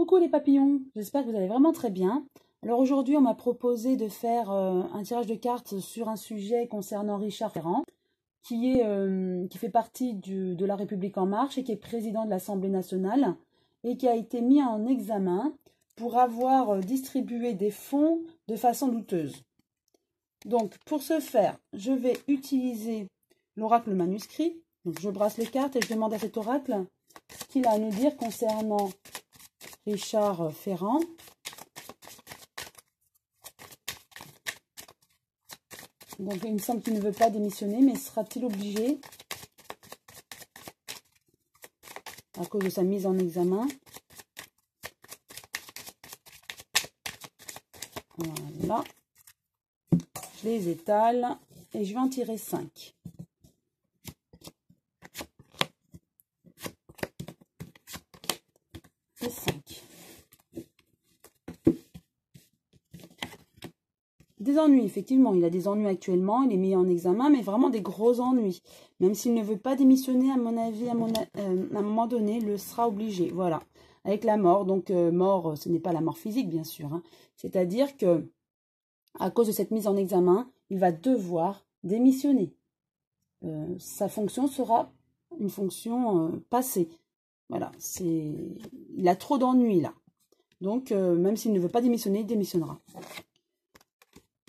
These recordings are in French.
Coucou les papillons, j'espère que vous allez vraiment très bien. Alors aujourd'hui, on m'a proposé de faire un tirage de cartes sur un sujet concernant Richard Ferrand, qui fait partie de La République En Marche et qui est président de l'Assemblée nationale et qui a été mis en examen pour avoir distribué des fonds de façon douteuse. Donc pour ce faire, je vais utiliser l'oracle manuscrit. Donc je brasse les cartes et je demande à cet oracle ce qu'il a à nous dire concernant Richard Ferrand. Donc il me semble qu'il ne veut pas démissionner, mais sera-t-il obligé à cause de sa mise en examen? Voilà. Je les étale et je vais en tirer 5. Et 5. Des ennuis, effectivement, il a des ennuis actuellement, il est mis en examen, mais vraiment des gros ennuis. Même s'il ne veut pas démissionner, à mon avis, à un moment donné, il le sera obligé. Voilà, avec la mort. Donc, mort, ce n'est pas la mort physique, bien sûr. Hein. C'est-à-dire que, à cause de cette mise en examen, il va devoir démissionner. Sa fonction sera une fonction passée. Voilà, il a trop d'ennuis, là. Donc, même s'il ne veut pas démissionner, il démissionnera.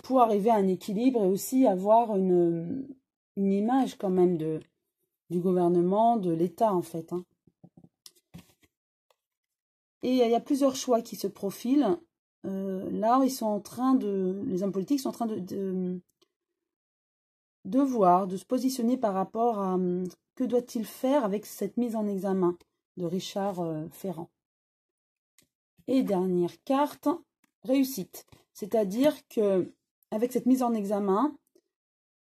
Pour arriver à un équilibre et aussi avoir une image quand même du gouvernement, de l'État en fait. Hein. Et il y a plusieurs choix qui se profilent. Là, ils sont en train les hommes politiques sont en train de voir, de se positionner par rapport à que doit-il faire avec cette mise en examen de Richard Ferrand. Et dernière carte, réussite. C'est-à-dire que avec cette mise en examen,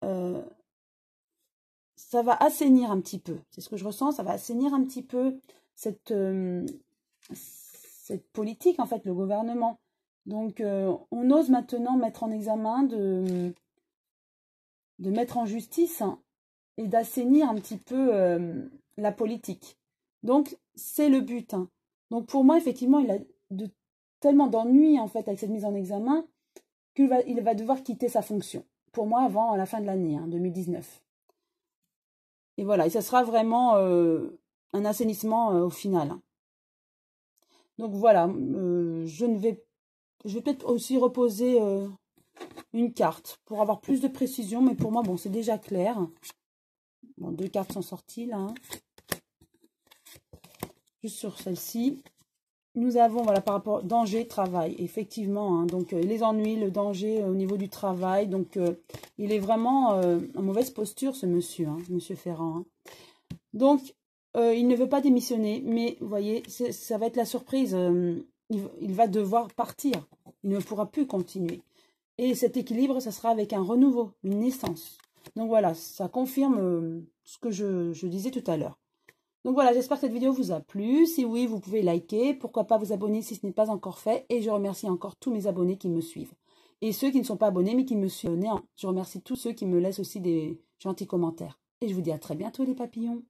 ça va assainir un petit peu. C'est ce que je ressens, ça va assainir un petit peu cette politique, en fait, le gouvernement. Donc, on ose maintenant mettre en examen, de mettre en justice et d'assainir un petit peu la politique. Donc, c'est le but. Hein. Donc, pour moi, effectivement, il a tellement d'ennuis, en fait, avec cette mise en examen, qu'il va devoir quitter sa fonction. Pour moi, avant la fin de l'année, 2019. Et voilà, et ça sera vraiment un assainissement au final. Donc voilà, je vais peut-être aussi reposer une carte pour avoir plus de précision, mais pour moi, bon, c'est déjà clair. Bon, 2 cartes sont sorties là. Hein. Juste sur celle-ci. Nous avons, voilà, par rapport danger, travail, effectivement. Hein, donc, les ennuis, le danger au niveau du travail. Donc, il est vraiment en mauvaise posture, ce monsieur, hein, monsieur Ferrand. Hein. Donc, il ne veut pas démissionner, mais vous voyez, ça va être la surprise. Il va devoir partir. Il ne pourra plus continuer. Et cet équilibre, ça sera avec un renouveau, une naissance. Donc, voilà, ça confirme ce que je disais tout à l'heure. Donc voilà, j'espère que cette vidéo vous a plu. Si oui, vous pouvez liker. Pourquoi pas vous abonner si ce n'est pas encore fait. Et je remercie encore tous mes abonnés qui me suivent. Et ceux qui ne sont pas abonnés mais qui me suivent. Je remercie tous ceux qui me laissent aussi des gentils commentaires. Et je vous dis à très bientôt les papillons.